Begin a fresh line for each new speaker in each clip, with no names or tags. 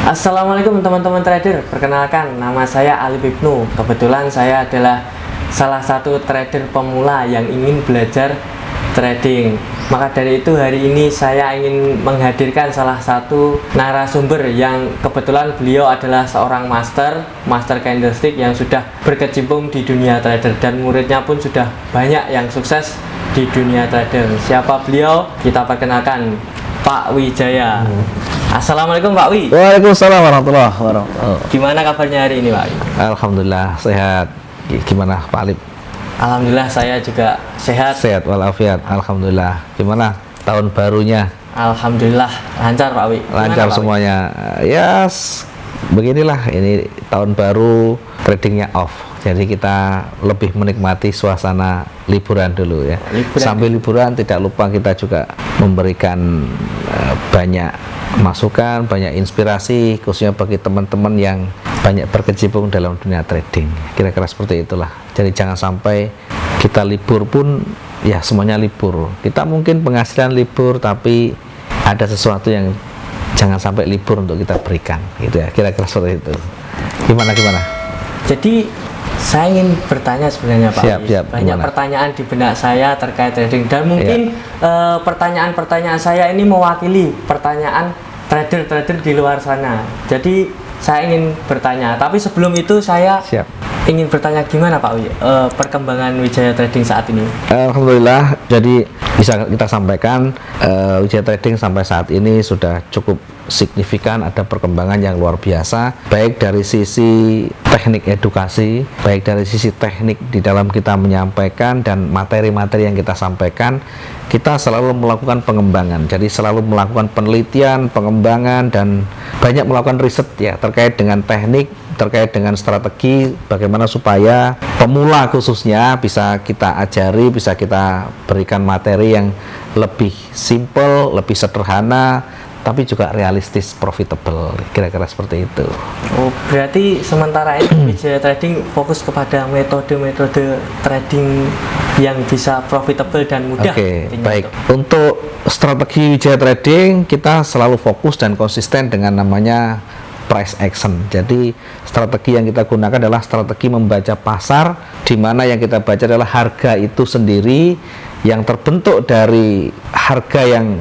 Assalamualaikum teman-teman trader. Perkenalkan, nama saya Alif Ibnu. Kebetulan saya adalah salah satu trader pemula yang ingin belajar trading. Maka dari itu hari ini saya ingin menghadirkan salah satu narasumber yang kebetulan beliau adalah seorang master candlestick yang sudah berkecimpung di dunia trader, dan muridnya pun sudah banyak yang sukses di dunia trader. Siapa beliau? Kita perkenalkan, Pak Wijaya. Assalamualaikum Pak Wi.
Waalaikumsalam warahmatullahi wabarakatuh.
Gimana kabarnya hari ini Pak Wi?
Alhamdulillah sehat. Gimana Pak Alip?
Alhamdulillah saya juga sehat.
Sehat walafiat. Alhamdulillah. Gimana tahun barunya?
Alhamdulillah lancar Pak Wi.
Lancar semuanya. Ya, beginilah ini tahun baru, tradingnya off. Jadi kita lebih menikmati suasana liburan dulu ya. Sambil liburan tidak lupa kita juga memberikan banyak masukan, banyak inspirasi, khususnya bagi teman-teman yang banyak berkecimpung dalam dunia trading. Kira-kira seperti itulah. Jadi jangan sampai kita libur pun ya semuanya libur. Kita mungkin penghasilan libur, tapi ada sesuatu yang jangan sampai libur untuk kita berikan, gitu ya. Kira-kira seperti itu. Gimana?
Jadi saya ingin bertanya sebenarnya Pak.
Siap,
banyak
gimana?
pertanyaan di benak saya terkait trading, dan mungkin pertanyaan-pertanyaan saya ini mewakili pertanyaan trader-trader di luar sana. Jadi saya ingin bertanya, tapi sebelum itu saya ingin bertanya gimana Pak Wi, perkembangan Wijaya Trading saat ini?
Alhamdulillah, jadi bisa kita sampaikan Wijaya Trading sampai saat ini sudah cukup signifikan, ada perkembangan yang luar biasa, baik dari sisi teknik edukasi, baik dari sisi teknik di dalam kita menyampaikan dan materi-materi yang kita sampaikan. Kita selalu melakukan pengembangan, jadi selalu melakukan penelitian, pengembangan, dan banyak melakukan riset ya terkait dengan teknik, terkait dengan strategi, bagaimana supaya pemula khususnya bisa kita ajari, bisa kita berikan materi yang lebih simple, lebih sederhana, tapi juga realistis, profitable, kira-kira seperti itu.
Oh, berarti sementara ini Wijaya Trading fokus kepada metode-metode trading yang bisa profitable dan mudah.
Oke, baik. Untuk strategi Wijaya Trading, kita selalu fokus dan konsisten dengan namanya price action. Jadi strategi yang kita gunakan adalah strategi membaca pasar, di mana yang kita baca adalah harga itu sendiri yang terbentuk dari harga yang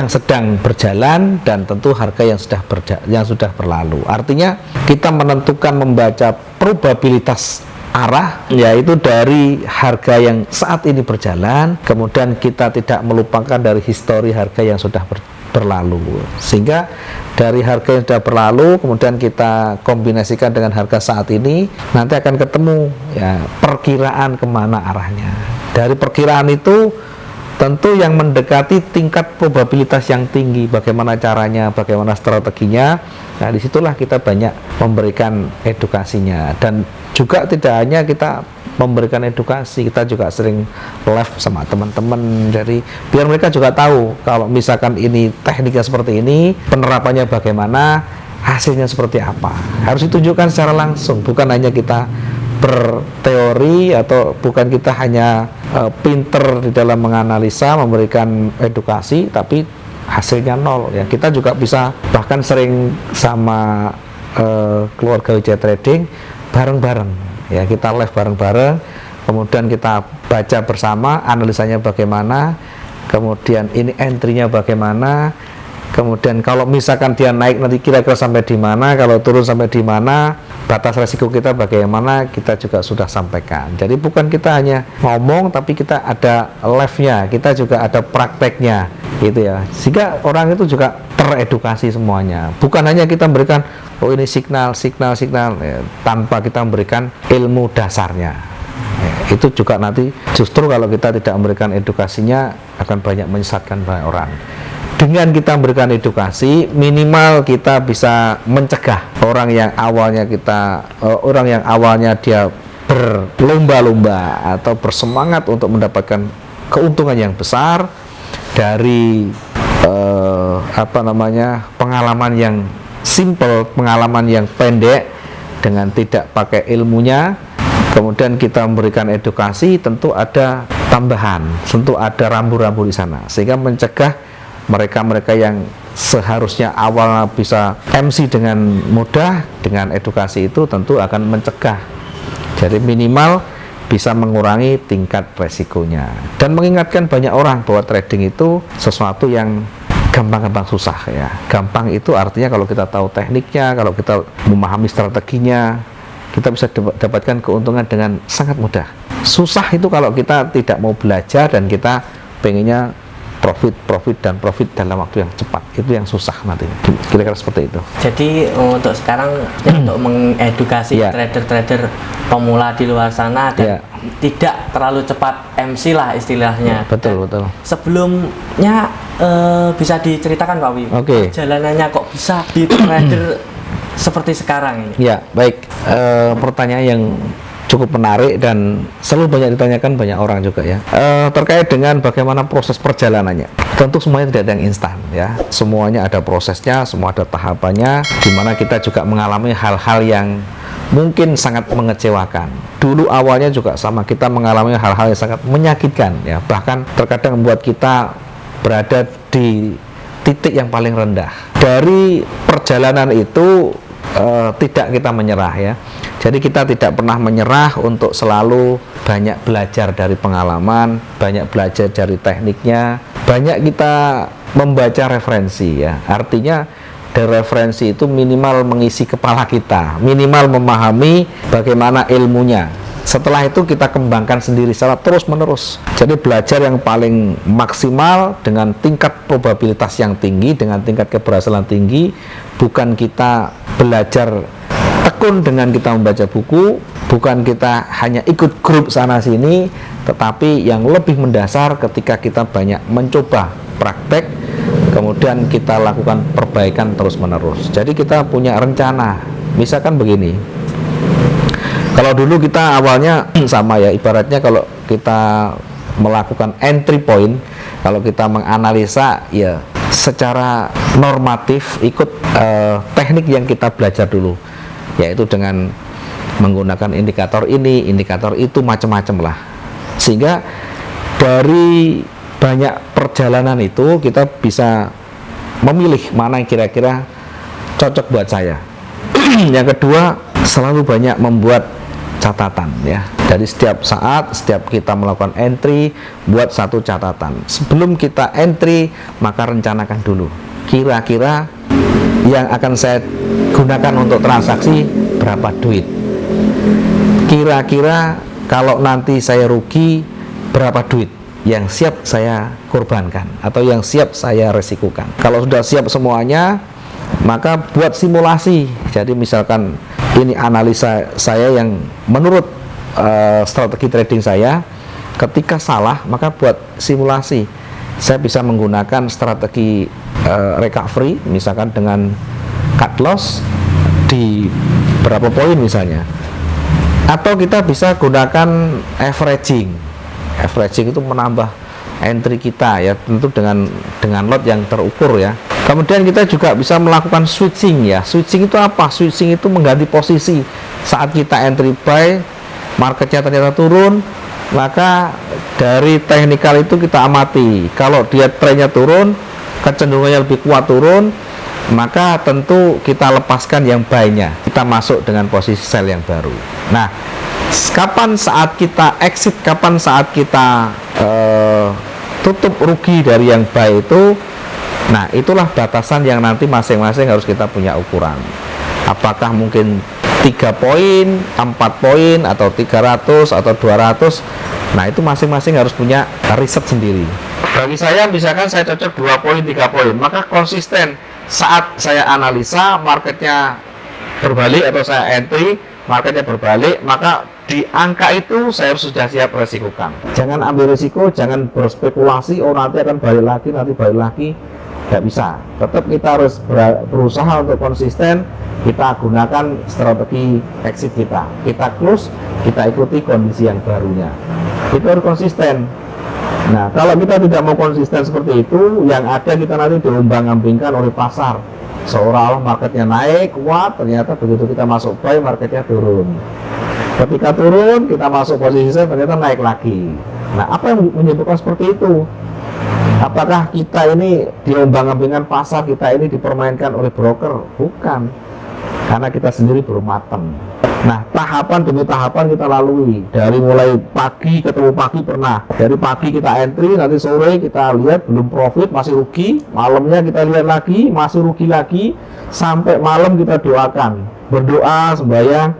sedang berjalan dan tentu harga yang sudah berlalu. Artinya kita menentukan membaca probabilitas arah, yaitu dari harga yang saat ini berjalan, kemudian kita tidak melupakan dari histori harga yang sudah berlalu, sehingga dari harga yang sudah berlalu kemudian kita kombinasikan dengan harga saat ini, nanti akan ketemu ya perkiraan kemana arahnya. Dari perkiraan itu tentu yang mendekati tingkat probabilitas yang tinggi, bagaimana caranya, bagaimana strateginya. Nah, disitulah kita banyak memberikan edukasinya, dan juga tidak hanya kita memberikan edukasi, kita juga sering live sama teman-teman, jadi biar mereka juga tahu kalau misalkan ini tekniknya seperti ini, penerapannya bagaimana, hasilnya seperti apa. Harus ditunjukkan secara langsung, bukan hanya kita berteori atau bukan kita hanya pinter di dalam menganalisa, memberikan edukasi, tapi hasilnya nol ya. Kita juga bisa bahkan sering sama keluarga Wijaya Trading bareng-bareng ya, kita live bareng-bareng, kemudian kita baca bersama analisanya bagaimana, kemudian ini entry-nya bagaimana, kemudian kalau misalkan dia naik nanti kira-kira sampai di mana, kalau turun sampai di mana, batas resiko kita bagaimana, kita juga sudah sampaikan. Jadi bukan kita hanya ngomong, tapi kita ada live-nya, kita juga ada prakteknya gitu ya, sehingga orang itu juga teredukasi semuanya. Bukan hanya kita memberikan oh ini signal ya, tanpa kita memberikan ilmu dasarnya ya, itu juga nanti justru kalau kita tidak memberikan edukasinya akan banyak menyesatkan banyak orang. Dengan kita memberikan edukasi, minimal kita bisa mencegah orang yang awalnya dia berlomba-lomba atau bersemangat untuk mendapatkan keuntungan yang besar dari pengalaman yang simple, pengalaman yang pendek dengan tidak pakai ilmunya. Kemudian kita memberikan edukasi, tentu ada tambahan, tentu ada rambu-rambu di sana, sehingga mencegah mereka-mereka yang seharusnya awalnya bisa MC dengan mudah, dengan edukasi itu tentu akan mencegah. Jadi minimal bisa mengurangi tingkat resikonya dan mengingatkan banyak orang bahwa trading itu sesuatu yang gampang-gampang susah ya. Gampang itu artinya kalau kita tahu tekniknya, kalau kita memahami strateginya, kita bisa dapatkan keuntungan dengan sangat mudah. Susah itu kalau kita tidak mau belajar dan kita pengennya profit dalam waktu yang cepat, itu yang susah nanti. Kira-kira seperti itu.
Jadi untuk sekarang untuk mengedukasi trader-trader pemula di luar sana dan tidak terlalu cepat MC lah istilahnya.
Betul.
Sebelumnya bisa diceritakan Pak Wi, perjalanannya kok bisa di trader seperti sekarang ini? Ya, baik.
Pertanyaan yang cukup menarik dan selalu banyak ditanyakan banyak orang juga ya, terkait dengan bagaimana proses perjalanannya. Tentu semuanya tidak ada yang instan ya, semuanya ada prosesnya, semua ada tahapannya, dimana kita juga mengalami hal-hal yang mungkin sangat mengecewakan. Dulu awalnya juga sama, kita mengalami hal-hal yang sangat menyakitkan ya, bahkan terkadang membuat kita berada di titik yang paling rendah. Dari perjalanan itu tidak kita menyerah ya. Jadi kita tidak pernah menyerah untuk selalu banyak belajar dari pengalaman, banyak belajar dari tekniknya, banyak kita membaca referensi ya. Artinya dari referensi itu minimal mengisi kepala kita, minimal memahami bagaimana ilmunya. Setelah itu kita kembangkan sendiri secara terus-menerus. Jadi belajar yang paling maksimal dengan tingkat probabilitas yang tinggi, dengan tingkat keberhasilan tinggi, bukan kita belajar tekun dengan kita membaca buku, bukan kita hanya ikut grup sana sini, tetapi yang lebih mendasar ketika kita banyak mencoba praktek, kemudian kita lakukan perbaikan terus-menerus. Jadi kita punya rencana. Misalkan begini, kalau dulu kita awalnya sama ya, ibaratnya kalau kita melakukan entry point, kalau kita menganalisa ya secara normatif ikut teknik yang kita belajar dulu, yaitu dengan menggunakan indikator ini, indikator itu, macam-macam lah. Sehingga dari banyak perjalanan itu kita bisa memilih mana yang kira-kira cocok buat saya. Yang kedua, selalu banyak membuat catatan ya. Dari setiap saat, setiap kita melakukan entry, buat satu catatan. Sebelum kita entry, maka rencanakan dulu kira-kira yang akan saya gunakan untuk transaksi berapa duit. Kira-kira kalau nanti saya rugi berapa duit yang siap saya korbankan atau yang siap saya resikukan. Kalau sudah siap semuanya, maka buat simulasi. Jadi misalkan ini analisa saya yang menurut strategi trading saya, ketika salah maka buat simulasi. Saya bisa menggunakan strategi recovery, misalkan dengan cut loss di berapa poin misalnya, atau kita bisa gunakan averaging. Averaging itu menambah entry kita ya, tentu dengan lot yang terukur ya. Kemudian kita juga bisa melakukan switching ya. Switching itu apa? Switching itu mengganti posisi. Saat kita entry buy, marketnya ternyata turun, maka dari teknikal itu kita amati. Kalau dia trennya turun, kecenderungannya lebih kuat turun, maka tentu kita lepaskan yang buy-nya. Kita masuk dengan posisi sell yang baru. Nah, kapan saat kita exit, kapan saat kita tutup rugi dari yang buy itu, nah itulah batasan yang nanti masing-masing harus kita punya ukuran. Apakah mungkin 3 poin, 4 poin, atau 300, atau 200. Nah itu masing-masing harus punya riset sendiri. Bagi saya misalkan saya cocok 2 poin, 3 poin, maka konsisten saat saya analisa marketnya berbalik atau saya entry, marketnya berbalik, maka di angka itu saya harus sudah siap resikukan. Jangan ambil risiko, jangan berspekulasi, oh nanti akan balik lagi, nanti balik lagi. Nggak bisa. Tetap kita harus berusaha untuk konsisten. Kita gunakan strategi exit kita. Kita close, kita ikuti kondisi yang barunya. Itu harus konsisten. Nah, kalau kita tidak mau konsisten seperti itu, yang ada kita nanti diombang-ambingkan oleh pasar. Seolah-olah marketnya naik, kuat, ternyata begitu kita masuk buy, marketnya turun. Ketika turun, kita masuk posisi sell, ternyata naik lagi. Nah, apa yang menyebabkan seperti itu? Apakah kita ini diombang-ambingkan pasar, kita ini dipermainkan oleh broker? Bukan, karena kita sendiri belum matang. Nah, tahapan demi tahapan kita lalui. Dari mulai pagi ketemu pagi pernah. Dari pagi kita entry, nanti sore kita lihat belum profit, masih rugi. Malamnya kita lihat lagi, masih rugi lagi. Sampai malam kita doakan. Berdoa, sembahyang,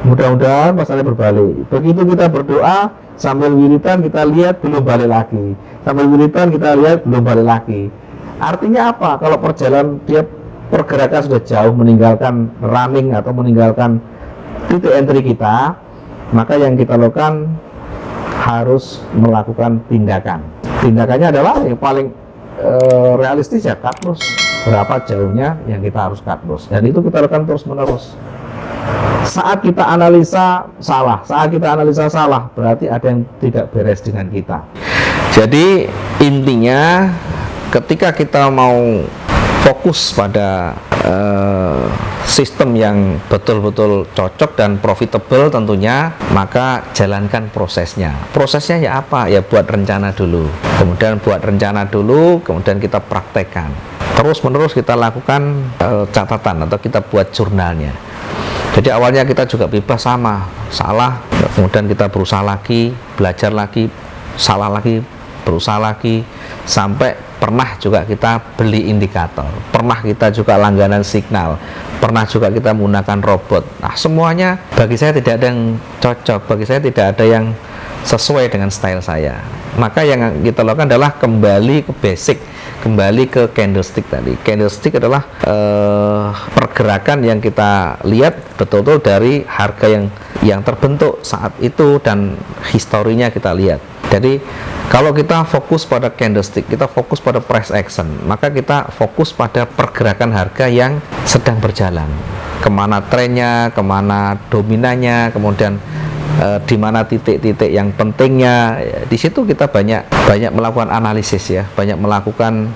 mudah-mudahan pasarnya berbalik. Begitu kita berdoa, sambil wiritan kita lihat belum balik lagi. Sambil wiritan kita lihat belum balik lagi. Artinya apa? Kalau perjalanan dia pergerakan sudah jauh meninggalkan running atau meninggalkan titik entry kita, maka yang kita lakukan harus melakukan tindakan. Tindakannya adalah yang paling realistis ya cut loss. Berapa jauhnya yang kita harus cut loss, dan itu kita lakukan terus menerus. Saat kita analisa salah, berarti ada yang tidak beres dengan kita. Jadi intinya ketika kita mau fokus pada sistem yang betul-betul cocok dan profitable tentunya, maka jalankan prosesnya. Prosesnya ya apa? Ya buat rencana dulu. Kemudian buat rencana dulu, kemudian kita praktekkan. Terus menerus kita lakukan catatan atau kita buat jurnalnya. Jadi awalnya kita juga bebas salah, kemudian kita berusaha lagi, belajar lagi, salah lagi, berusaha lagi, sampai pernah juga kita beli indikator, pernah kita juga langganan signal, pernah juga kita menggunakan robot. Nah, semuanya bagi saya tidak ada yang cocok, bagi saya tidak ada yang sesuai dengan style saya. Maka yang kita lakukan adalah kembali ke basic, kembali ke candlestick tadi. Candlestick adalah pergerakan yang kita lihat betul-betul dari harga yang terbentuk saat itu dan historinya kita lihat. Jadi kalau kita fokus pada candlestick, kita fokus pada price action, maka kita fokus pada pergerakan harga yang sedang berjalan. Kemana trennya, kemana dominannya, kemudian di mana titik-titik yang pentingnya. Di situ kita banyak melakukan analisis ya, banyak melakukan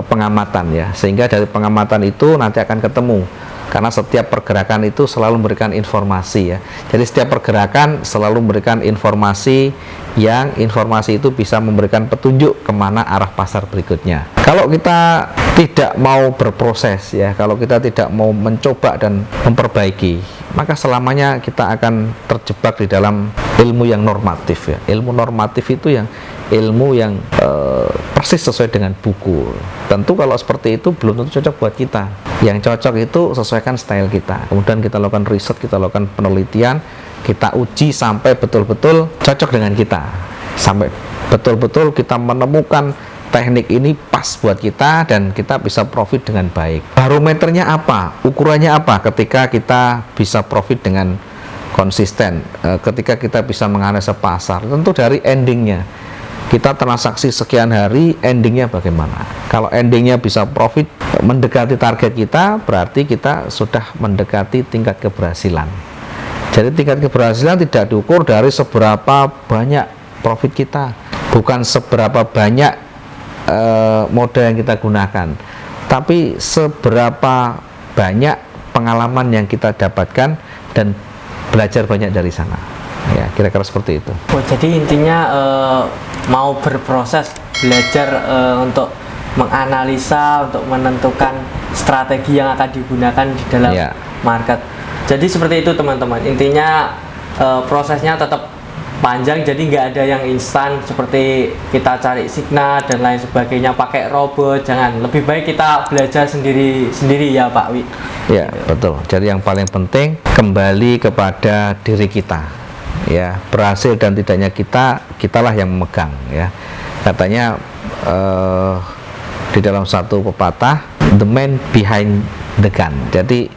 pengamatan ya, sehingga dari pengamatan itu nanti akan ketemu, karena setiap pergerakan itu selalu memberikan informasi ya. Jadi setiap pergerakan selalu memberikan informasi, yang informasi itu bisa memberikan petunjuk kemana arah pasar berikutnya. Kalau kita tidak mau berproses ya, kalau kita tidak mau mencoba dan memperbaiki, maka selamanya kita akan terjebak di dalam ilmu yang normatif ya. Ilmu normatif itu yang ilmu yang persis sesuai dengan buku. Tentu kalau seperti itu belum tentu cocok buat kita. Yang cocok itu sesuaikan style kita. Kemudian kita lakukan riset, kita lakukan penelitian, kita uji sampai betul-betul cocok dengan kita. Sampai betul-betul kita menemukan teknik ini pas buat kita dan kita bisa profit dengan baik. Barometernya apa? Ukurannya apa ketika kita bisa profit dengan konsisten? Ketika kita bisa menganalisa pasar, tentu dari endingnya. Kita transaksi sekian hari, endingnya bagaimana? Kalau endingnya bisa profit mendekati target kita, berarti kita sudah mendekati tingkat keberhasilan. Jadi tingkat keberhasilan tidak diukur dari seberapa banyak profit kita, bukan seberapa banyak modal yang kita gunakan, tapi seberapa banyak pengalaman yang kita dapatkan dan belajar banyak dari sana. Ya, kira-kira seperti itu.
Oh, jadi intinya mau berproses, belajar untuk menganalisa, untuk menentukan strategi yang akan digunakan di dalam market. Jadi seperti itu teman-teman. Intinya prosesnya tetap panjang, jadi nggak ada yang instan seperti kita cari signal dan lain sebagainya pakai robot. Jangan, lebih baik kita belajar sendiri ya Pak Wi.
Ya, betul. Jadi yang paling penting kembali kepada diri kita. Ya, berhasil dan tidaknya kitalah yang memegang ya. Katanya di dalam satu pepatah, the man behind the gun. Jadi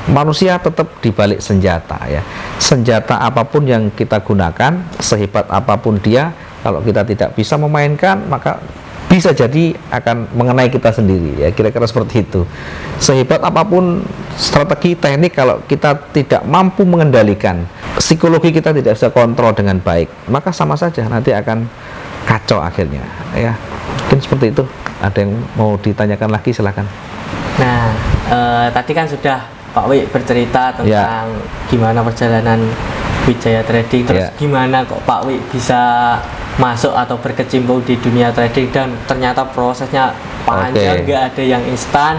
manusia tetap di balik senjata ya. Senjata apapun yang kita gunakan, sehebat apapun dia, kalau kita tidak bisa memainkan, maka bisa jadi akan mengenai kita sendiri ya, kira-kira seperti itu. Sehebat apapun strategi teknik, kalau kita tidak mampu mengendalikan, psikologi kita tidak bisa kontrol dengan baik, maka sama saja nanti akan kacau akhirnya ya. Mungkin seperti itu. Ada yang mau ditanyakan lagi, silakan.
Nah, tadi kan sudah Pak Wi bercerita tentang gimana perjalanan Wijaya Trading. Terus
Ya.
gimana kok Pak Wi bisa masuk atau berkecimpung di dunia trading dan ternyata prosesnya panjang,
Oke.
nggak ada yang instan.